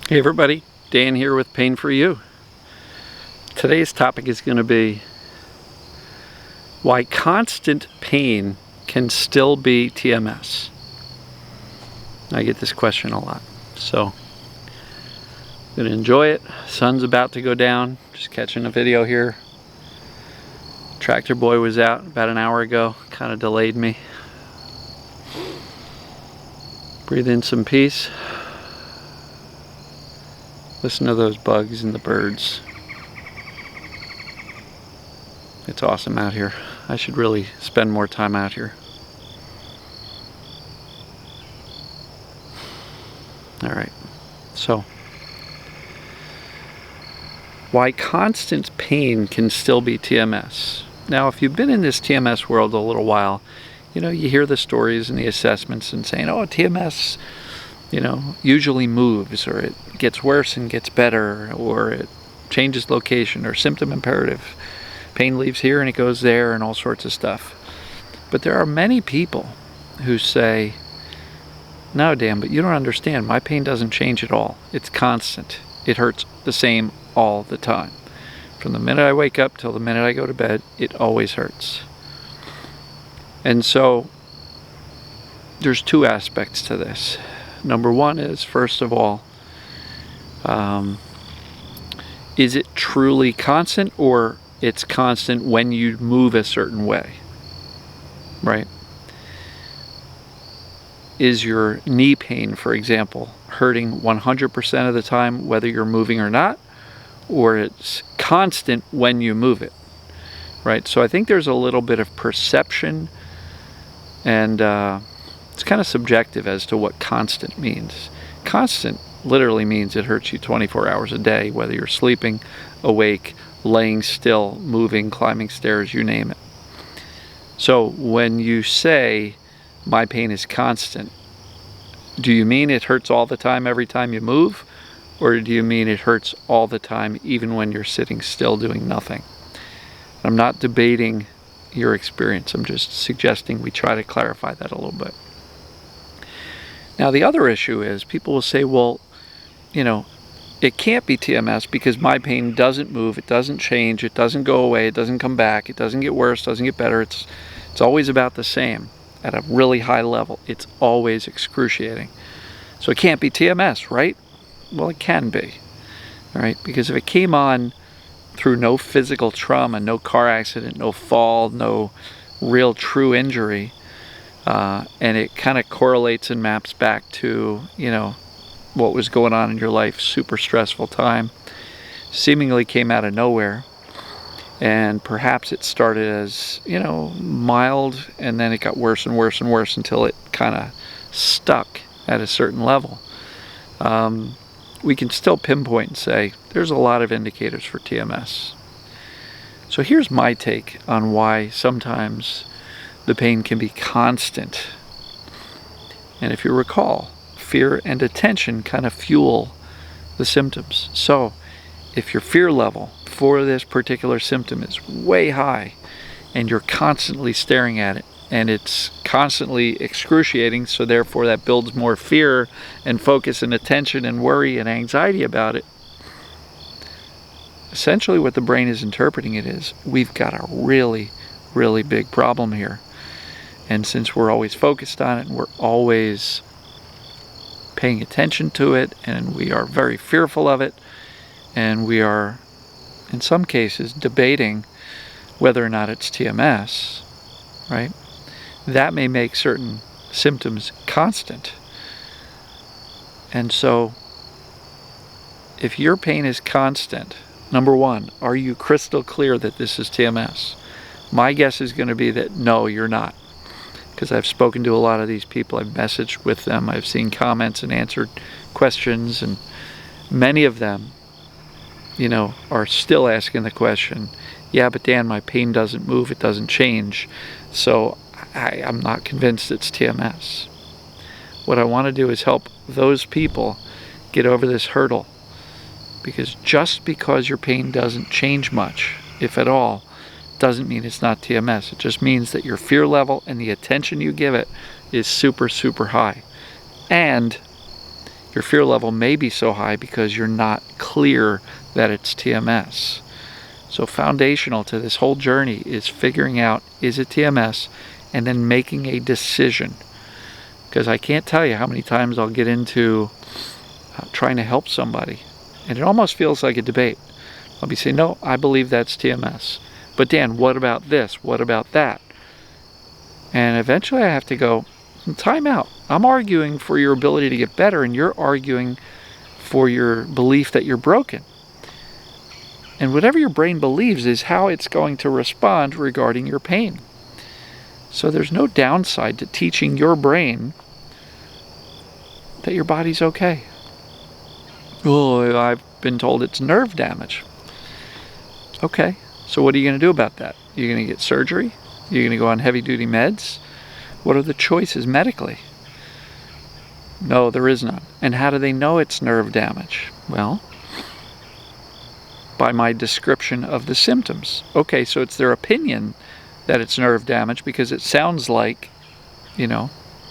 Hey everybody, Dan here with Pain for You. Today's topic is going to be why constant pain can still be TMS. I get this question a lot, so I'm going to enjoy it. Sun's about to go down, just catching a video here. Tractor boy was out about an hour ago, kind of delayed me. Breathe in some peace. Listen to those bugs and the birds. It's awesome out here. I should really spend more time out here. Alright, so why constant pain can still be TMS. Now, if you've been in this TMS world a little while, you know, you hear the stories and the assessments and saying, oh, TMS, you know, usually moves, or it gets worse and gets better, or it changes location, or symptom imperative. Pain leaves here and it goes there, and all sorts of stuff. But there are many people who say, no, Dan, but you don't understand. My pain doesn't change at all. It's constant. It hurts the same all the time. From the minute I wake up till the minute I go to bed, it always hurts. And so there's two aspects to this. Number one is, first of all, is it truly constant, or it's constant when you move a certain way, right? Is your knee pain, for example, hurting 100% of the time whether you're moving or not, or it's constant when you move it, right? So I think there's a little bit of perception, and it's kind of subjective as to what constant means. Constant literally means it hurts you 24 hours a day, whether you're sleeping, awake, laying still, moving, climbing stairs, you name it. So when you say, my pain is constant, do you mean it hurts all the time every time you move? Or do you mean it hurts all the time even when you're sitting still doing nothing? I'm not debating your experience. I'm just suggesting we try to clarify that a little bit. Now, the other issue is people will say, well, you know, it can't be TMS because my pain doesn't move, it doesn't change, it doesn't go away, it doesn't come back, it doesn't get worse, doesn't get better. It's always about the same at a really high level. It's always excruciating. So it can't be TMS, right? Well, it can be, all right? Because if it came on through no physical trauma, no car accident, no fall, no real true injury, and it kind of correlates and maps back to, you know, what was going on in your life, super stressful time, seemingly came out of nowhere, and perhaps it started as, you know, mild, and then it got worse and worse and worse until it kind of stuck at a certain level. We can still pinpoint and say there's a lot of indicators for TMS. So here's my take on why sometimes the pain can be constant. And if you recall, fear and attention kind of fuel the symptoms. So if your fear level for this particular symptom is way high and you're constantly staring at it and it's constantly excruciating, so therefore that builds more fear and focus and attention and worry and anxiety about it, essentially what the brain is interpreting it is, we've got a really, really big problem here. And since we're always focused on it and we're always paying attention to it and we are very fearful of it and we are, in some cases, debating whether or not it's TMS, right? That may make certain symptoms constant. And so, if your pain is constant, number one, are you crystal clear that this is TMS? My guess is going to be that no, you're not. Because I've spoken to a lot of these people, I've messaged with them, I've seen comments and answered questions, and many of them, you know, are still asking the question, yeah, but Dan, my pain doesn't move, it doesn't change, so I'm not convinced it's TMS. What I want to do is help those people get over this hurdle, because just because your pain doesn't change much, if at all, doesn't mean it's not TMS. It just means that your fear level and the attention you give it is super, super high. And Your fear level may be so high because you're not clear that it's TMS. So foundational to this whole journey is figuring out, is it TMS, and then making a decision. Because I can't tell you how many times I'll get into trying to help somebody, and it almost feels like a debate. I'll be saying, no, I believe that's TMS. But Dan, what about this? What about that? And eventually I have to go, time out. I'm arguing for your ability to get better, and you're arguing for your belief that you're broken. And whatever your brain believes is how it's going to respond regarding your pain. So there's no downside to teaching your brain that your body's okay. Oh, I've been told it's nerve damage. Okay, so what are you going to do about that? You're going to get surgery? You're going to go on heavy-duty meds? What are the choices medically? No, there is none. And how do they know it's nerve damage? Well, by my description of the symptoms. Okay, so it's their opinion that it's nerve damage because it sounds like,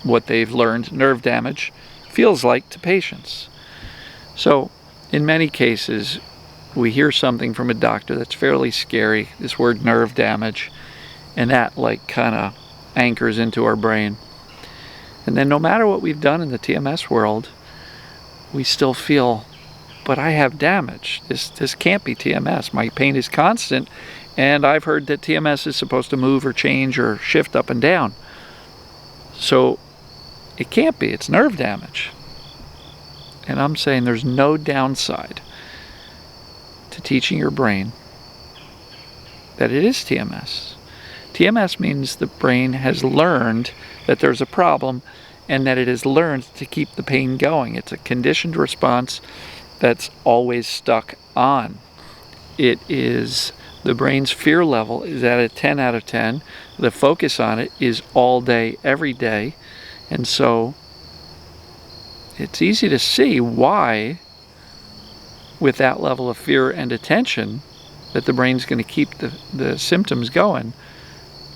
what they've learned nerve damage feels like to patients. So, in many cases, we hear something from a doctor that's fairly scary, this word nerve damage, and that kind of anchors into our brain. And then no matter what we've done in the TMS world, we still feel, but I have damage. This can't be TMS. My pain is constant, and I've heard that TMS is supposed to move or change or shift up and down. So it can't be. It's nerve damage. And I'm saying there's no downside to teaching your brain that it is TMS. TMS means the brain has learned that there's a problem and that it has learned to keep the pain going. It's a conditioned response that's always stuck on. It is, the brain's fear level is at a 10 out of 10. The focus on it is all day, every day. And so it's easy to see why, with that level of fear and attention, that the brain's going to keep the symptoms going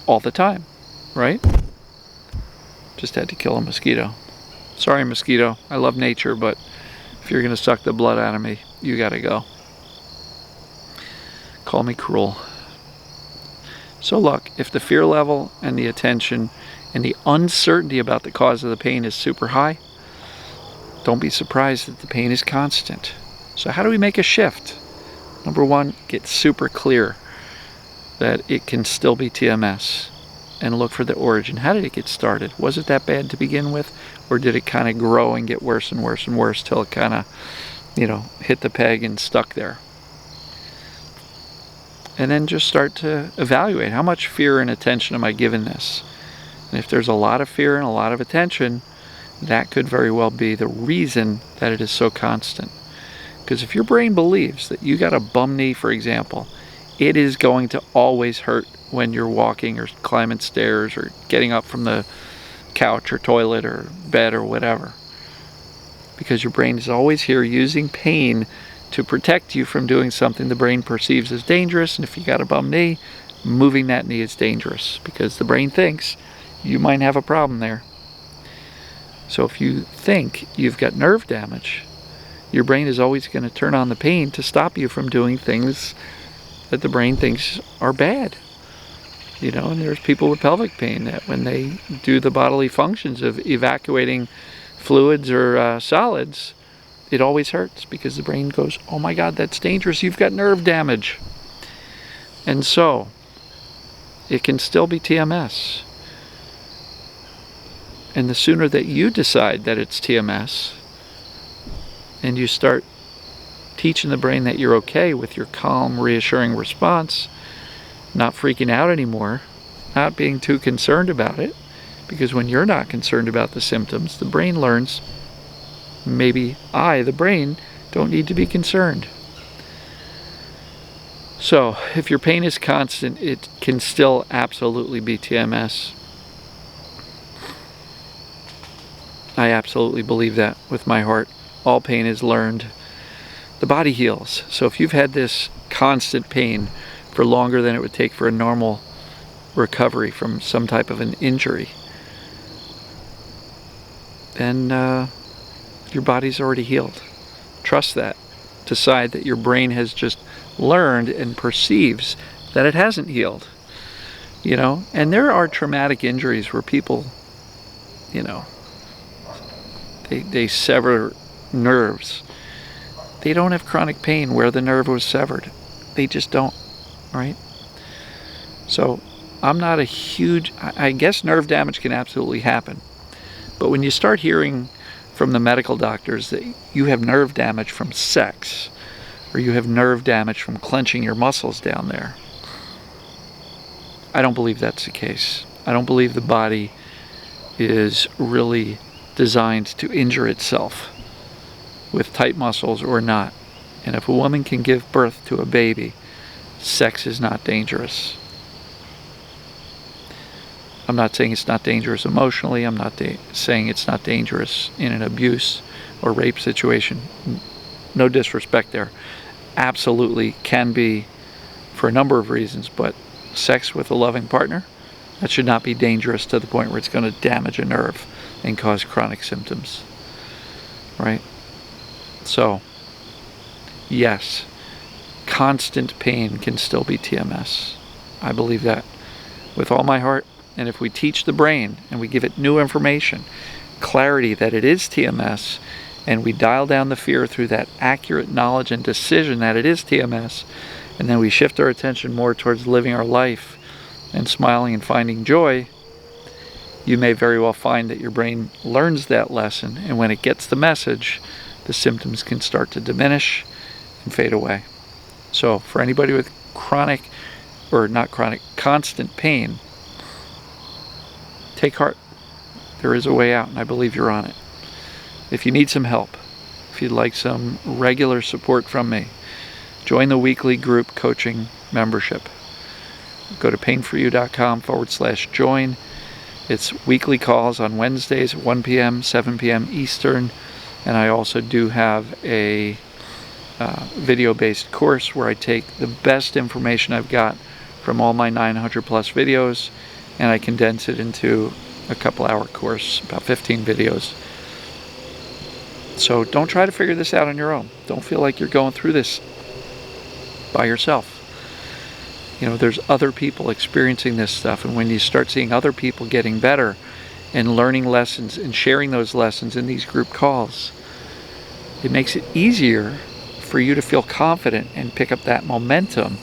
all the time, right? Just had to kill a mosquito. Sorry, mosquito. I love nature, but if you're going to suck the blood out of me, you got to go. Call me cruel. So look, if the fear level and the attention and the uncertainty about the cause of the pain is super high, don't be surprised that the pain is constant. So how do we make a shift? Number one, get super clear that it can still be TMS and look for the origin. How did it get started? Was it that bad to begin with? Or did it kind of grow and get worse and worse and worse till it kind of, hit the peg and stuck there? And then just start to evaluate how much fear and attention am I giving this? And if there's a lot of fear and a lot of attention, that could very well be the reason that it is so constant. Because if your brain believes that you got a bum knee, for example, it is going to always hurt when you're walking or climbing stairs or getting up from the couch or toilet or bed or whatever. Because your brain is always here using pain to protect you from doing something the brain perceives as dangerous. And if you got a bum knee, moving that knee is dangerous because the brain thinks you might have a problem there. So if you think you've got nerve damage, your brain is always going to turn on the pain to stop you from doing things that the brain thinks are bad. And there's people with pelvic pain that when they do the bodily functions of evacuating fluids or solids, it always hurts because the brain goes, oh my God, that's dangerous, you've got nerve damage. And so, it can still be TMS. And the sooner that you decide that it's TMS, and you start teaching the brain that you're okay with your calm, reassuring response, not freaking out anymore, not being too concerned about it, because when you're not concerned about the symptoms, the brain learns, maybe I, the brain, don't need to be concerned. So, if your pain is constant, it can still absolutely be TMS. I absolutely believe that with my heart. All pain is learned. The body heals. So if you've had this constant pain for longer than it would take for a normal recovery from some type of an injury, then Your body's already healed. Trust that. Decide that your brain has just learned and perceives that it hasn't healed. You know, and there are traumatic injuries where people, you know, they sever nerves. They don't have chronic pain where the nerve was severed. They just don't, right? So I'm not a huge, I guess nerve damage can absolutely happen. But when you start hearing from the medical doctors that you have nerve damage from sex, or you have nerve damage from clenching your muscles down there, I don't believe that's the case. I don't believe the body is really designed to injure itself with tight muscles or not. And if a woman can give birth to a baby, sex is not dangerous. I'm not saying it's not dangerous emotionally. I'm not saying it's not dangerous in an abuse or rape situation. No disrespect there. Absolutely can be for a number of reasons, but sex with a loving partner, that should not be dangerous to the point where it's going to damage a nerve and cause chronic symptoms, right? So, yes, constant pain can still be TMS. I believe that with all my heart. And if we teach the brain and we give it new information, clarity that it is TMS, and we dial down the fear through that accurate knowledge and decision that it is TMS, and then we shift our attention more towards living our life and smiling and finding joy, you may very well find that your brain learns that lesson, and when it gets the message, the symptoms can start to diminish and fade away. So for anybody with chronic, or not chronic, constant pain, take heart. There is a way out, and I believe you're on it. If you need some help, if you'd like some regular support from me, join the weekly group coaching membership. Go to painforyou.com/join. It's weekly calls on Wednesdays at 1 p.m., 7 p.m. Eastern. And I also do have a video-based course where I take the best information I've got from all my 900 plus videos, and I condense it into a couple-hour course, about 15 videos. So don't try to figure this out on your own. Don't feel like you're going through this by yourself. You know, there's other people experiencing this stuff, and when you start seeing other people getting better and learning lessons and sharing those lessons in these group calls, it makes it easier for you to feel confident and pick up that momentum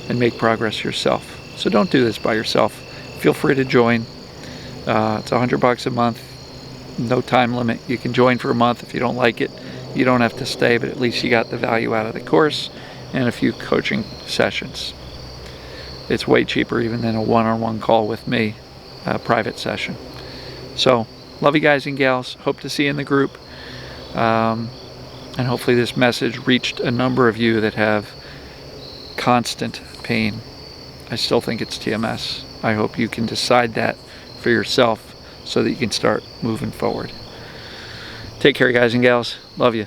and make progress yourself. So don't do this by yourself. Feel free to join. It's $100 a month, no time limit. You can join for a month. If you don't like it, you don't have to stay, but at least you got the value out of the course and a few coaching sessions. It's way cheaper even than a one-on-one call with me, a private session. So, love you guys and gals. Hope to see you in the group. And hopefully this message reached a number of you that have constant pain. I still think it's TMS. I hope you can decide that for yourself so that you can start moving forward. Take care, guys and gals. Love you.